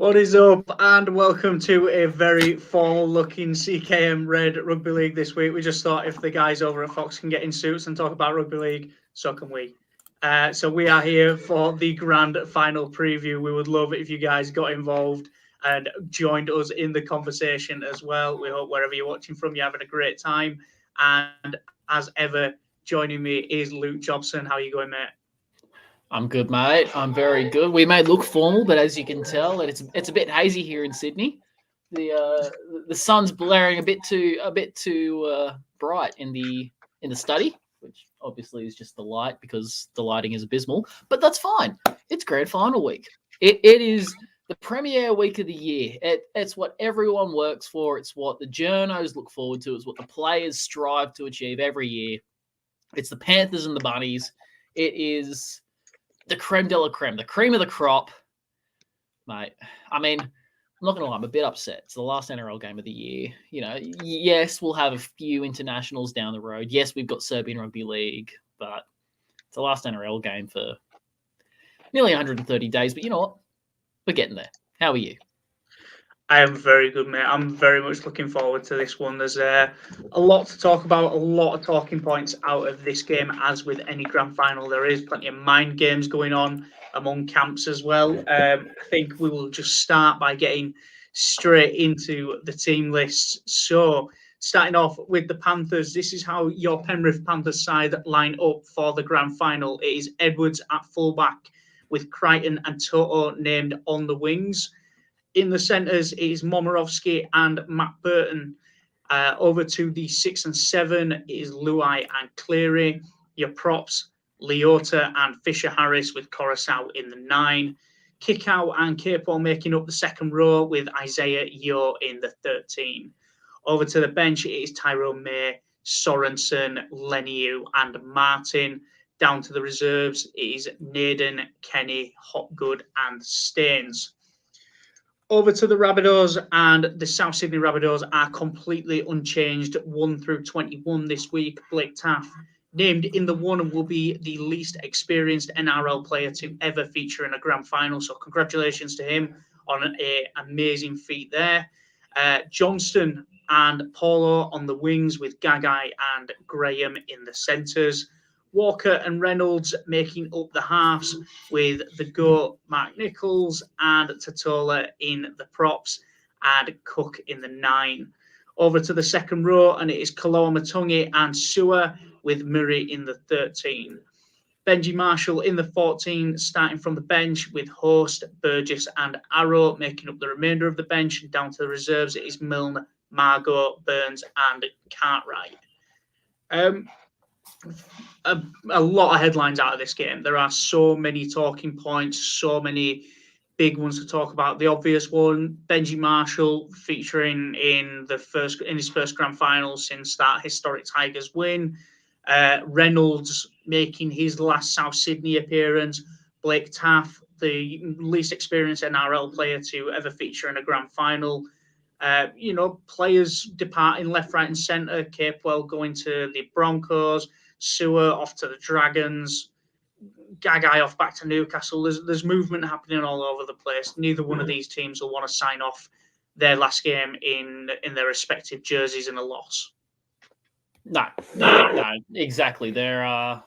What is up, and welcome to a very formal-looking CKM Red Rugby League this week. We just thought if the guys over at Fox can get in suits and talk about rugby league, so can we. So we are here for the grand final preview. We would love it if you guys got involved and joined us in the conversation as well. We hope wherever you're watching from, you're having a great time. And as ever, joining me is Luke Jobson. How are you going, mate? I'm good, mate. I'm very good. We may look formal, but as you can tell, it's a bit hazy here in Sydney. The sun's blaring a bit too bright in the study, which obviously is just the light because the lighting is abysmal. But that's fine. It's grand final week. It is the premiere week of the year. It's what everyone works for. It's what the journos look forward to. It's what the players strive to achieve every year. It's the Panthers and the Bunnies. It is the creme de la creme, the cream of the crop, mate. I mean, I'm not going to lie, I'm a bit upset. It's the last NRL game of the year. You know, yes, we'll have a few internationals down the road. Yes, we've got Serbian Rugby League, but it's the last NRL game for nearly 130 days. But you know what? We're getting there. How are you? I am very good, mate. I'm very much looking forward to this one. There's a lot to talk about, a lot of talking points out of this game, as with any grand final. There is plenty of mind games going on among camps as well. I think we will just start by getting straight into the team lists. So, starting off with the Panthers, this is how your Penrith Panthers side line up for the grand final. It is Edwards at fullback with Crichton and Toto named on the wings. In the centres, it is Momirovski and Matt Burton. Over to the 6 and 7 is Luai and Cleary. Your props, Leota and Fisher-Harris with Coruscant in the 9. Kickout and Capel making up the second row with Isaiah Yeo in the 13. Over to the bench, it is Tyrone May, Sorensen, Leniu and Martin. Down to the reserves, it is Naden, Kenny, Hopgood and Staines. Over to the Rabbitohs, and the South Sydney Rabbitohs are completely unchanged, 1 through 21 this week. Blake Taff, named in the 1, and will be the least experienced NRL player to ever feature in a grand final. So congratulations to him on an amazing feat there. Johnston and Paulo on the wings with Gagai and Graham in the centres. Walker and Reynolds making up the halves with the GOAT Mark Nichols and Totola in the props and Cook in the 9. Over to the second row, and it is Kaloa Matungi and Sewer with Murray in the 13. Benji Marshall in the 14, starting from the bench with Host, Burgess and Arrow making up the remainder of the bench. And down to the reserves, it is Milne, Margot, Burns and Cartwright. A lot of headlines out of this game. There are so many talking points, so many big ones to talk about. The obvious one, Benji Marshall featuring in his first grand final since that historic Tigers win. Reynolds making his last South Sydney appearance. Blake Taff, the least experienced NRL player to ever feature in a grand final. Players departing left, right, and centre. Capewell going to the Broncos. Sewer off to the Dragons. Gagai off back to Newcastle. There's movement happening all over the place. Neither one of these teams will want to sign off their last game in their respective jerseys in a loss. No, exactly. There are,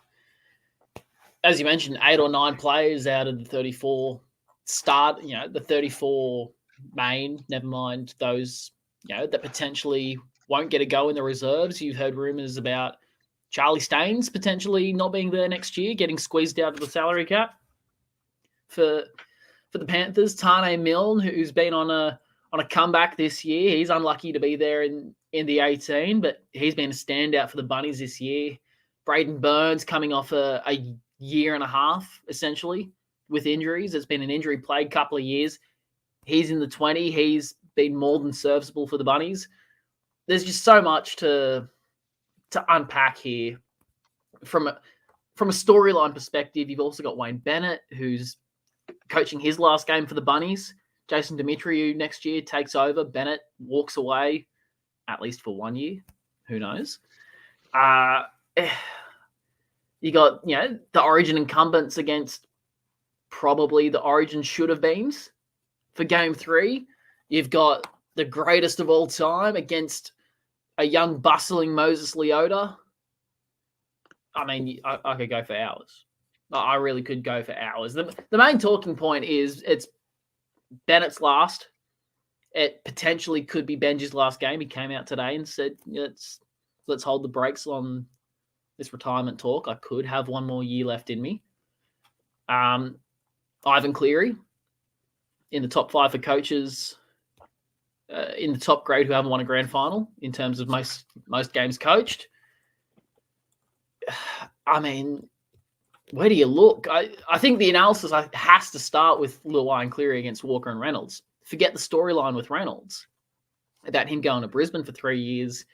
as you mentioned, 8 or 9 players out of the 34 start. The 34 main. Never mind those. That potentially won't get a go in the reserves. You've heard rumours about Charlie Staines potentially not being there next year, getting squeezed out of the salary cap for the Panthers. Tane Milne, who's been on a comeback this year, he's unlucky to be there in the 18, but he's been a standout for the Bunnies this year. Braden Burns coming off a year and a half, essentially, with injuries. It's been an injury-plagued couple of years. He's in the 20. He's been more than serviceable for the Bunnies. There's just so much to unpack here. From a storyline perspective, you've also got Wayne Bennett, who's coaching his last game for the Bunnies. Jason Demetriou next year takes over. Bennett walks away, at least for 1 year. Who knows? You got the Origin incumbents against probably the Origin should have beens. for game 3. You've got the greatest of all time against a young, bustling Moses Leota. I mean, I could go for hours. I really could go for hours. The main talking point is it's Bennett's last. It potentially could be Benji's last game. He came out today and said, let's hold the brakes on this retirement talk. I could have one more year left in me. Ivan Cleary in the top 5 for coaches in the top grade who haven't won a grand final in terms of most games coached. I mean, where do you look? I think the analysis has to start with Luai and Cleary against Walker and Reynolds. Forget the storyline with Reynolds about him going to Brisbane for 3 years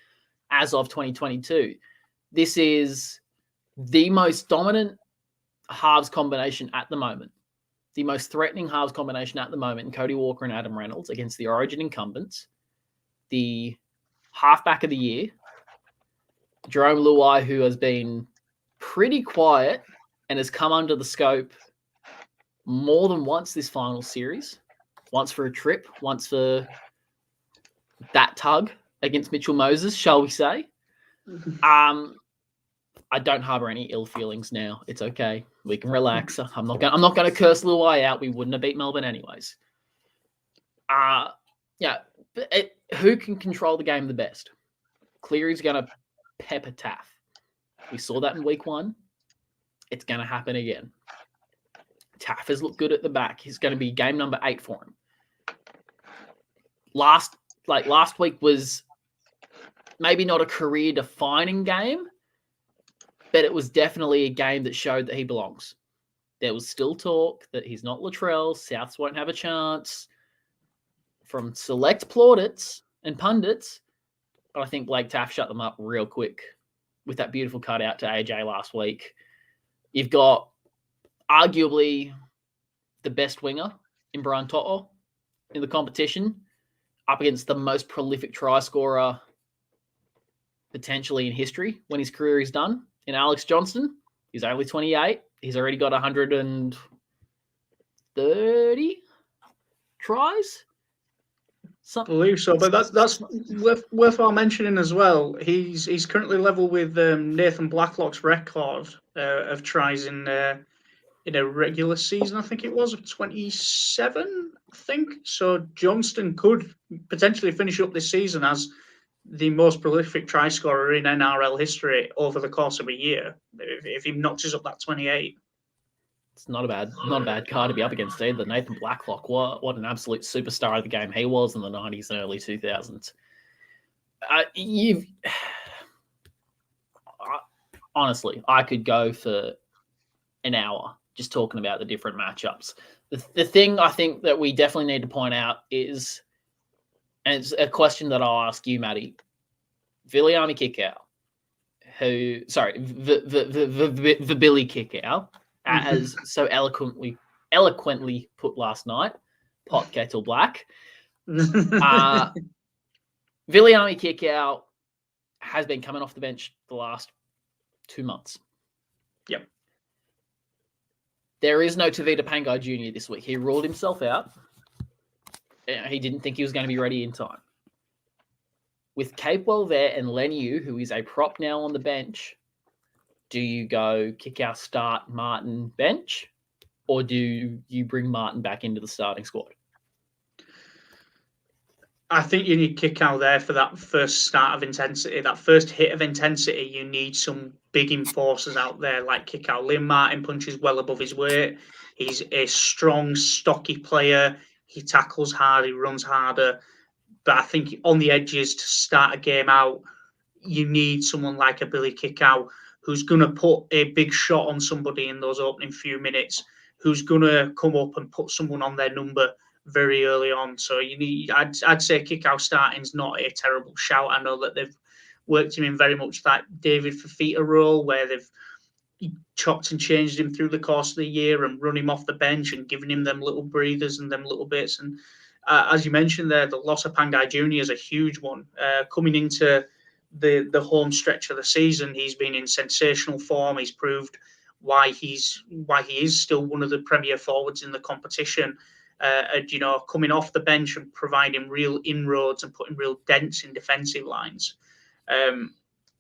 as of 2022. This is the most dominant halves combination at the moment, the most threatening halves combination at the moment in Cody Walker and Adam Reynolds against the Origin incumbents, the halfback of the year, Jerome Luai, who has been pretty quiet and has come under the scope more than once this final series, once for a trip, once for that tug against Mitchell Moses, shall we say. I don't harbour any ill feelings now. It's okay. We can relax. I'm not going to curse Luai out. We wouldn't have beat Melbourne anyways. Who can control the game the best? Cleary's going to pepper Taff. We saw that in week 1. It's going to happen again. Taff has looked good at the back. He's going to be game number 8 for him. Last week was maybe not a career-defining game, but it was definitely a game that showed that he belongs. There was still talk that he's not Latrell. Souths won't have a chance from select plaudits and pundits. But I think Blake Taff shut them up real quick with that beautiful cutout to AJ last week. You've got arguably the best winger in Brian To'o in the competition up against the most prolific try scorer potentially in history when his career is done. In Alex Johnston, he's only 28. He's already got 130 tries. I believe so, but that's worthwhile mentioning as well. He's currently level with Nathan Blacklock's record of tries in a regular season. I think it was of 27. I think so. Johnston could potentially finish up this season as the most prolific try scorer in NRL history over the course of a year if he notches up that 28. It's not a bad card to be up against either. Nathan Blacklock, what an absolute superstar of the game he was in the 90s and early 2000s. Honestly, I could go for an hour just talking about the different matchups. The thing I think that we definitely need to point out is, and it's a question that I'll ask you, Matty, Viliami Kikau, the Billy Kikau, as so eloquently put last night, pot kettle black. Viliami Kikau has been coming off the bench the last 2 months. Yep. There is no Tavita Pangai Jr. this week. He ruled himself out. He didn't think he was going to be ready in time. With Capewell there and Leniu, who is a prop now on the bench, do you go Kikau start, Martin bench, or do you bring Martin back into the starting squad? I think you need Kikau there for that first start of intensity, that first hit of intensity. You need some big enforcers out there like Kikau. Liam Martin punches well above his weight. He's a strong, stocky player. He tackles hard. He runs harder. But I think on the edges to start a game out, you need someone like a Billy Kikau who's going to put a big shot on somebody in those opening few minutes, who's going to come up and put someone on their number very early on. So you need, I'd say Kikau starting is not a terrible shout. I know that they've worked him in very much that David Fafita role where they've chopped and changed him through the course of the year and run him off the bench and given him them little breathers and them little bits. And as you mentioned there, the loss of Pangai Jr. is a huge one. Coming into the home stretch of the season, he's been in sensational form. He's proved why he is still one of the premier forwards in the competition. and, coming off the bench and providing real inroads and putting real dents in defensive lines.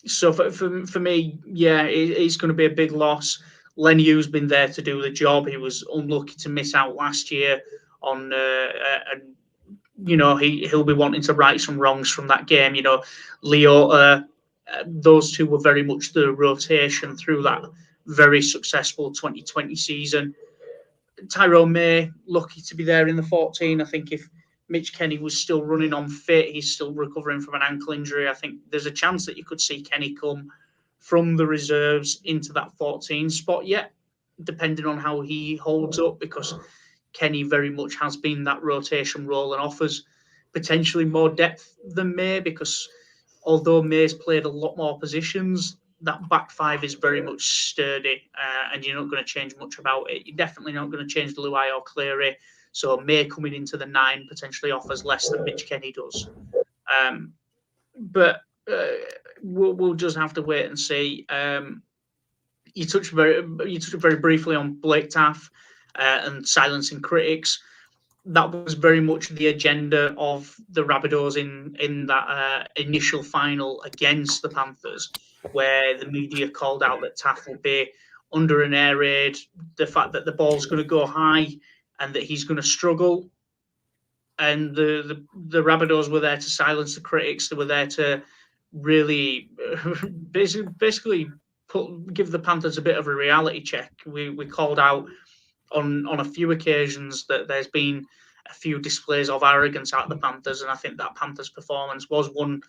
So for me, yeah, it's going to be a big loss. Leniu's been there to do the job. He was unlucky to miss out last year on, and he'll be wanting to right some wrongs from that game. Leo, those two were very much the rotation through that very successful 2020 season. Tyrone May, lucky to be there in the 14. I think if Mitch Kenny was still running on fit, he's still recovering from an ankle injury. I think there's a chance that you could see Kenny come from the reserves into that 14 spot yet, depending on how he holds up, because Kenny very much has been that rotation role and offers potentially more depth than May, because although May's played a lot more positions, that back five is very much sturdy, and you're not going to change much about it. You're definitely not going to change Luai or Cleary. So May coming into the 9 potentially offers less than Mitch Kenny does. But we'll just have to wait and see. You touched very briefly on Blake Taff and silencing critics. That was very much the agenda of the Rabbitohs in that initial final against the Panthers, where the media called out that Taff will be under an air raid, the fact that the ball's going to go high and that he's going to struggle. And the Rabbitohs were there to silence the critics. They were there to really basically give the Panthers a bit of a reality check. We called out on a few occasions that there's been a few displays of arrogance out of the Panthers, and I think that Panthers performance was one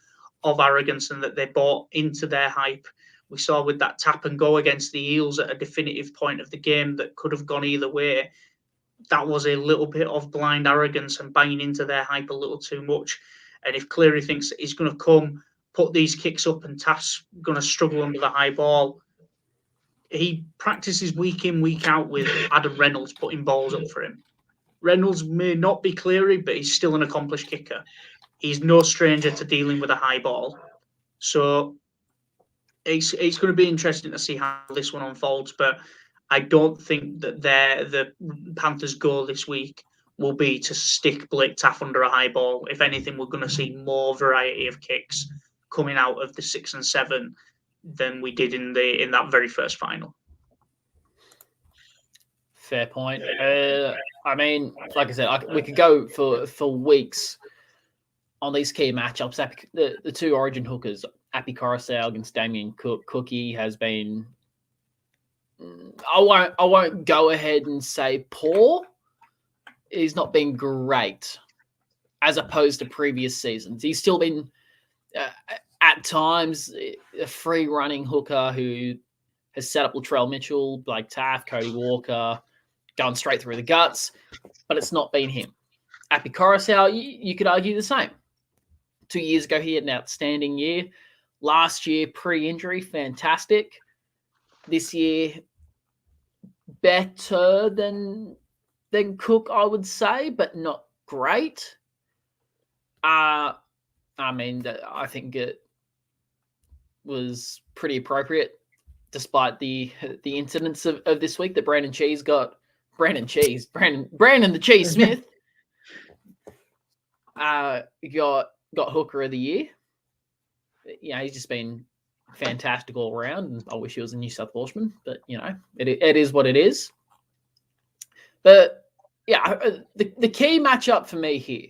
of arrogance, and that they bought into their hype. We saw with that tap and go against the Eels at a definitive point of the game that could have gone either way. That was a little bit of blind arrogance and buying into their hype a little too much. And if Cleary thinks that he's going to come, put these kicks up, and Taff's going to struggle under the high ball, he practices week in, week out with Adam Reynolds putting balls up for him. Reynolds may not be Cleary, but he's still an accomplished kicker. He's no stranger to dealing with a high ball. So it's going to be interesting to see how this one unfolds, but I don't think that the Panthers' goal this week will be to stick Blake Taff under a high ball. If anything, we're going to see more variety of kicks coming out of the 6 and 7 than we did in that very first final. Fair point. I mean, like I said, we could go for weeks on these key matchups. The two Origin hookers, Api Coruscant against Damien Cook. Cookie has been, I won't go ahead and say poor. He's not been great as opposed to previous seasons. He's still been at times a free running hooker who has set up Latrell Mitchell, Blake Taff, Cody Walker, going straight through the guts, but it's not been him. Api Coruscant, you could argue the same. 2 years ago, he had an outstanding year. Last year, pre-injury, fantastic. This year, better than Cook, I would say, but not great. I mean, I think it was pretty appropriate, despite the incidents of this week that Brandon the Cheese Smith got hooker of the year. Yeah, he's just been fantastic all around, and I wish he was a New South Welshman, but it is what it is. But yeah, the key matchup for me here,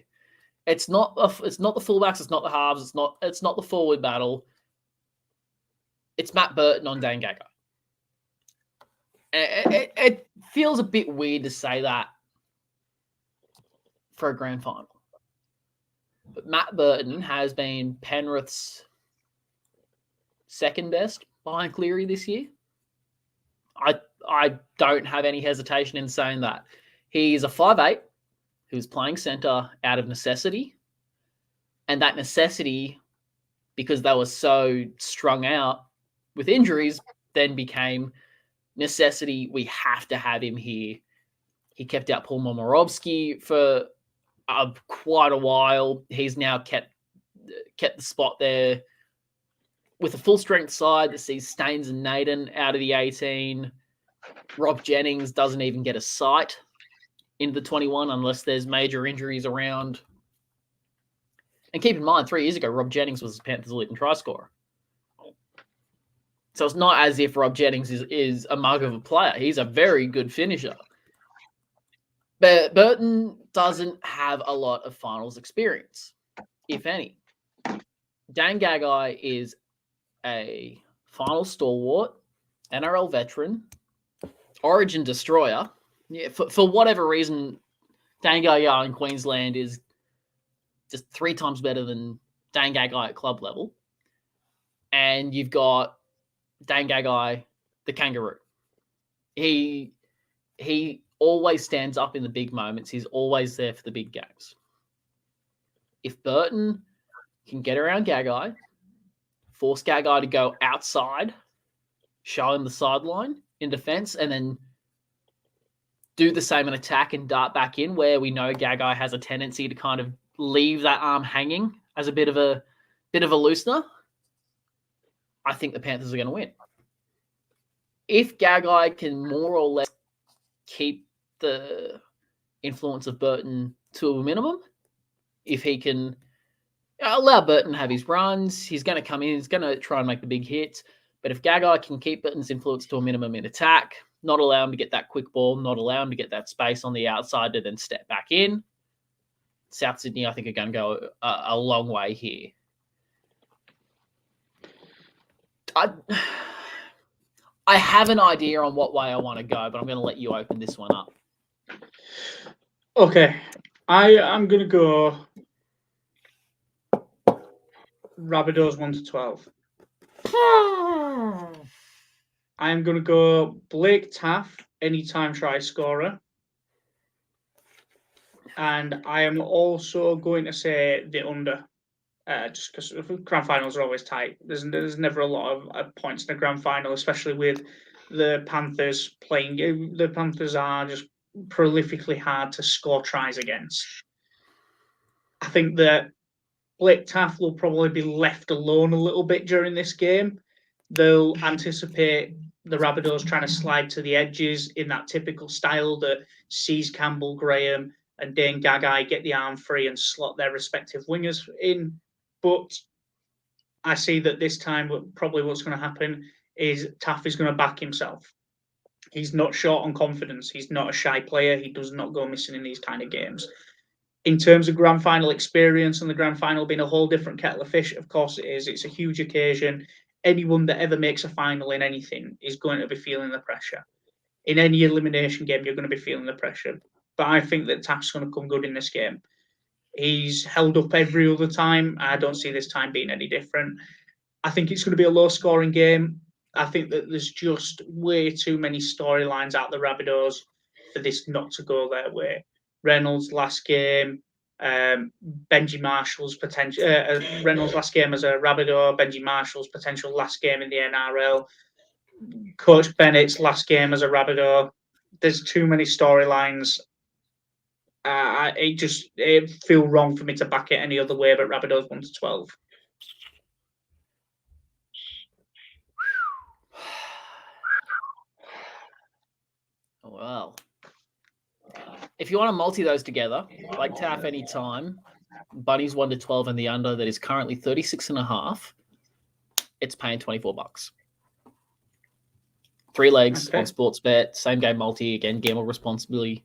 it's not the fullbacks, it's not the halves, it's not the forward battle. It's Matt Burton on Dane Gagai. It feels a bit weird to say that for a grand final. But Matt Burton has been Penrith's second best behind Cleary this year. I don't have any hesitation in saying that. He's a 5'8", who's playing centre out of necessity. And that necessity, because they were so strung out with injuries, then became necessity. We have to have him here. He kept out Paul Momorovsky for quite a while. He's now kept the spot there with a full-strength side that sees Staines and Naden out of the 18. Rob Jennings doesn't even get a sight in the 21 unless there's major injuries around. And keep in mind, 3 years ago, Rob Jennings was the Panthers' leading try scorer. So it's not as if Rob Jennings is a mug of a player. He's a very good finisher. But Burton doesn't have a lot of finals experience, if any. Dan Gagai is a final stalwart, NRL veteran, Origin destroyer. Yeah, for whatever reason, Dan Gagai in Queensland is just 3 times better than Dan Gagai at club level. And you've got Dan Gagai, the kangaroo. He always stands up in the big moments. He's always there for the big games. If Burton can get around Gagai, force Gagai to go outside, show him the sideline in defense, and then do the same in attack and dart back in, where we know Gagai has a tendency to kind of leave that arm hanging as a bit of a loosener, I think the Panthers are going to win. If Gagai can more or less keep the influence of Burton to a minimum, if he can allow Burton to have his runs, he's going to come in, he's going to try and make the big hits. But if Gagai can keep Burton's influence to a minimum in attack, not allow him to get that quick ball, not allow him to get that space on the outside to then step back in, South Sydney, I think, are going to go a long way here. I have an idea on what way I want to go, but I'm going to let you open this one up. Okay. I'm going to go Rabbitohs 1-12. I'm going to go Blake Taff, anytime try scorer. And I am also going to say the under, just because grand finals are always tight. There's never a lot of points in a grand final, especially with the Panthers playing. The Panthers are just prolifically hard to score tries against. I think that Blake Taff will probably be left alone a little bit during this game. They'll anticipate the Rabbitohs trying to slide to the edges in that typical style that sees Campbell, Graham, and Dane Gagai get the arm free and slot their respective wingers in. But I see that this time probably what's going to happen is Taff is going to back himself. He's not short on confidence. He's not a shy player. He does not go missing in these kind of games. In terms of grand final experience and the grand final being a whole different kettle of fish, of course it is. It's a huge occasion. Anyone that ever makes a final in anything is going to be feeling the pressure. In any elimination game, you're going to be feeling the pressure. But I think that Taff's going to come good in this game. He's held up every other time. I don't see this time being any different. I think it's going to be a low-scoring game. I think that there's just way too many storylines out the Rabbitohs for this not to go their way. Reynolds' last game, Benji Marshall's potential. Reynolds' last game as a Rabbitoh, Benji Marshall's potential last game in the NRL, Coach Bennett's last game as a Rabbitoh. There's too many storylines. It feels wrong for me to back it any other way but Rabbitohs 1-12. Well, if you want to multi those together, like Taff anytime, Bunnies 1-12 and the under that is currently 36.5, it's paying $24. 3 legs on sports bet, same game multi, again, gamble responsibly.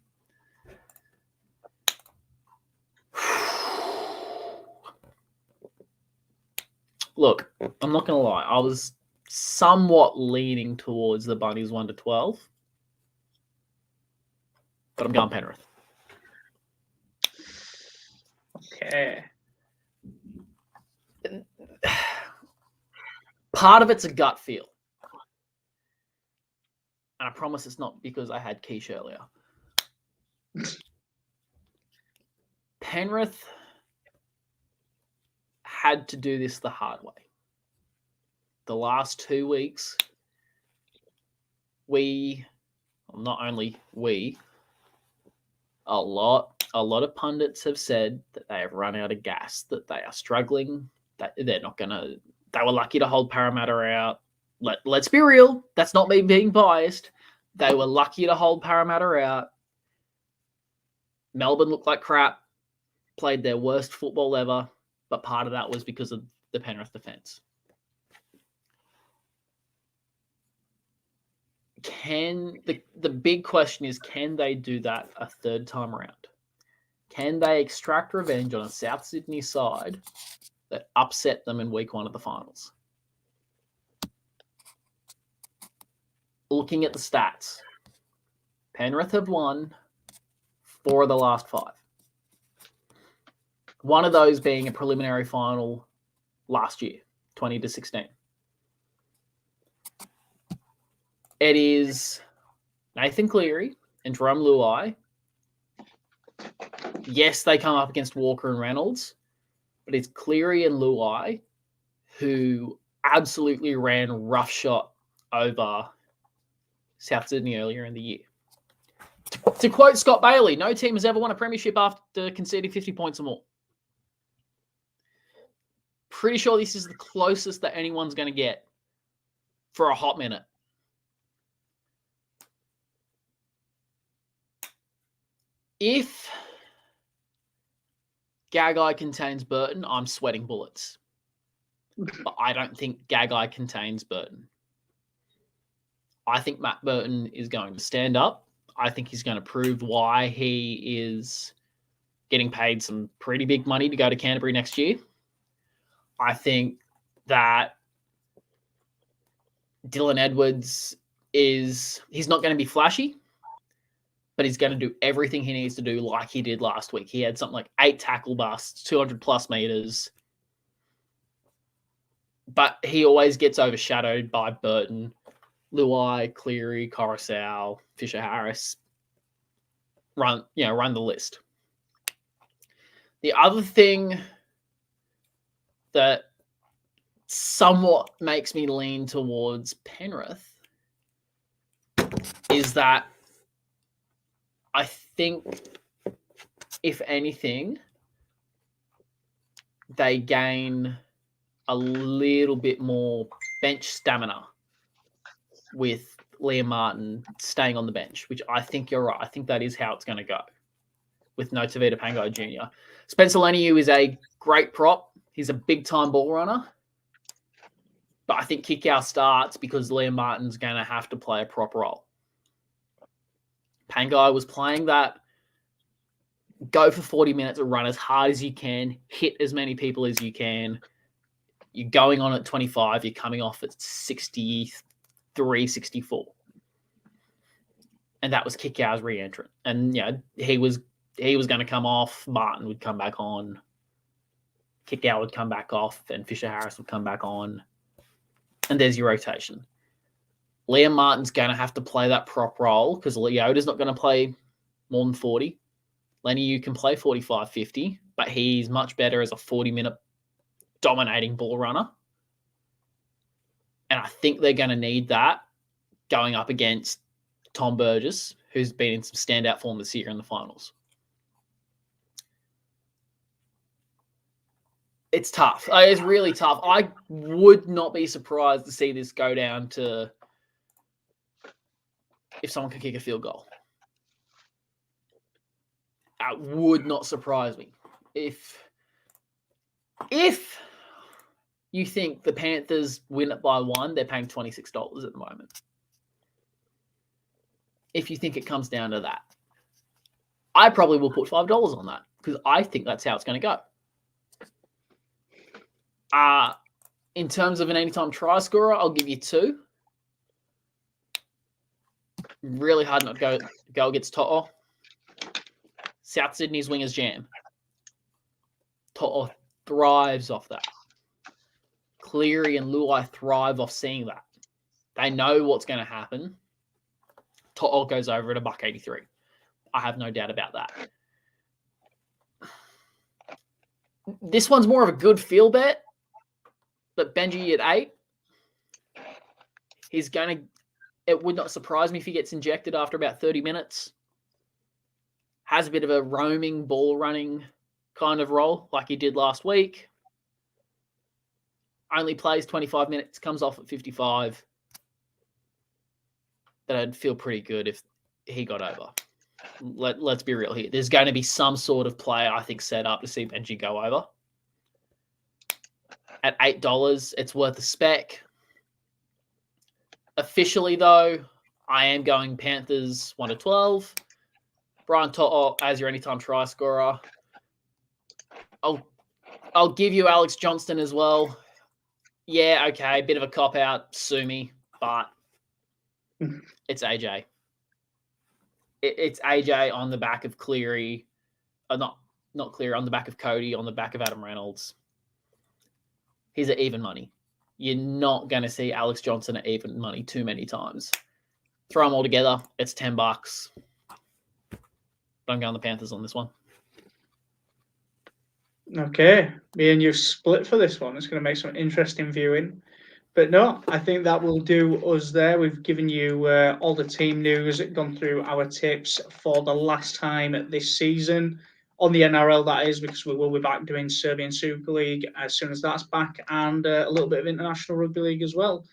Look, I'm not going to lie. I was somewhat leaning towards the Bunnies 1-12, but I'm going Penrith. Okay. Part of it's a gut feel. And I promise it's not because I had quiche earlier. Penrith had to do this the hard way. The last 2 weeks, not only we, a lot of pundits have said that they have run out of gas, that they are struggling, that they're not going to, they were lucky to hold Parramatta out. Let's be real. That's not me being biased. They were lucky to hold Parramatta out. Melbourne looked like crap, played their worst football ever, but part of that was because of the Penrith defence. The big question is, can they do that a third time around? Can they extract revenge on a South Sydney side that upset them in week 1 of the finals? Looking at the stats, Penrith have won 4 of the last 5. One of those being a preliminary final last year, 20-16. It is Nathan Cleary and Jerome Luai. Yes, they come up against Walker and Reynolds, but it's Cleary and Luai who absolutely ran roughshod over South Sydney earlier in the year. To quote Scott Bailey, no team has ever won a premiership after conceding 50 points or more. Pretty sure this is the closest that anyone's going to get for a hot minute. If Gagai contains Burton, I'm sweating bullets. But I don't think Gagai contains Burton. I think Matt Burton is going to stand up. I think he's going to prove why he is getting paid some pretty big money to go to Canterbury next year. I think that Dylan Edwards he's not going to be flashy, but he's going to do everything he needs to do like he did last week. He had something like 8 tackle busts, 200+ meters. But he always gets overshadowed by Burton, Luai, Cleary, Coruscant, Fisher-Harris. Run the list. The other thing that somewhat makes me lean towards Penrith is that I think, if anything, they gain a little bit more bench stamina with Liam Martin staying on the bench, which I think you're right. I think that is how it's going to go with no Tavita Pangai Jr. Spencer Leniu is a great prop. He's a big-time ball runner. But I think Kickout starts because Liam Martin's going to have to play a prop role. Pangai was playing that. Go for 40 minutes and run as hard as you can. Hit as many people as you can. You're going on at 25. You're coming off at 63, 64. And that was Kickout's re-entrant. And, he was going to come off. Martin would come back on. Kickout would come back off. And Fisher-Harris would come back on. And there's your rotation. Liam Martin's going to have to play that prop role because Leota's not going to play more than 40. Leniu can play 45, 50, but he's much better as a 40-minute dominating ball runner. And I think they're going to need that going up against Tom Burgess, who's been in some standout form this year in the finals. It's tough. It's really tough. I would not be surprised to see this go down to if someone can kick a field goal. That would not surprise me. If you think the Panthers win it by 1, they're paying $26 at the moment. If you think it comes down to that, I probably will put $5 on that because I think that's how it's going to go. In terms of an anytime try scorer, I'll give you 2. Really hard not to go against To'o. South Sydney's wingers jam. To'o thrives off that. Cleary and Luai thrive off seeing that. They know what's going to happen. To'o goes over at $1.83. I have no doubt about that. This one's more of a good feel bet. But Benji at 8, it would not surprise me if he gets injected after about 30 minutes. Has a bit of a roaming, ball running kind of role like he did last week. Only plays 25 minutes, comes off at 55. But I'd feel pretty good if he got over. let's be real here. There's going to be some sort of play, I think, set up to see Benji go over. At $8, it's worth a spec. Officially, though, I am going Panthers 1-12. Brian To'o as your anytime try scorer. I'll give you Alex Johnston as well. Yeah, okay, bit of a cop out, sue me, but it's AJ. It's AJ on the back of Cleary, not Cleary, on the back of Cody, on the back of Adam Reynolds. He's at even money. You're not going to see Alex Johnson at even money too many times. Throw them all together, it's $10. But I'm going the Panthers on this one. Okay, me and you split for this one. It's going to make some interesting viewing. But no, I think that will do us there. We've given you all the team news, gone through our tips for the last time this season. On the NRL, that is, because we will be back doing Serbian Super League as soon as that's back, and a little bit of International Rugby League as well,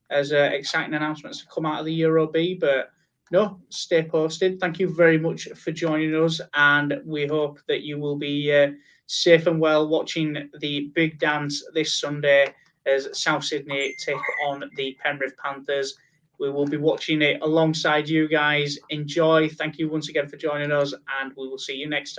as exciting announcements come out of the Euro B. But no, stay posted. Thank you very much for joining us, and we hope that you will be safe and well watching the big dance this Sunday as South Sydney take on the Penrith Panthers. We will be watching it alongside you guys. Enjoy. Thank you once again for joining us, and we will see you next time.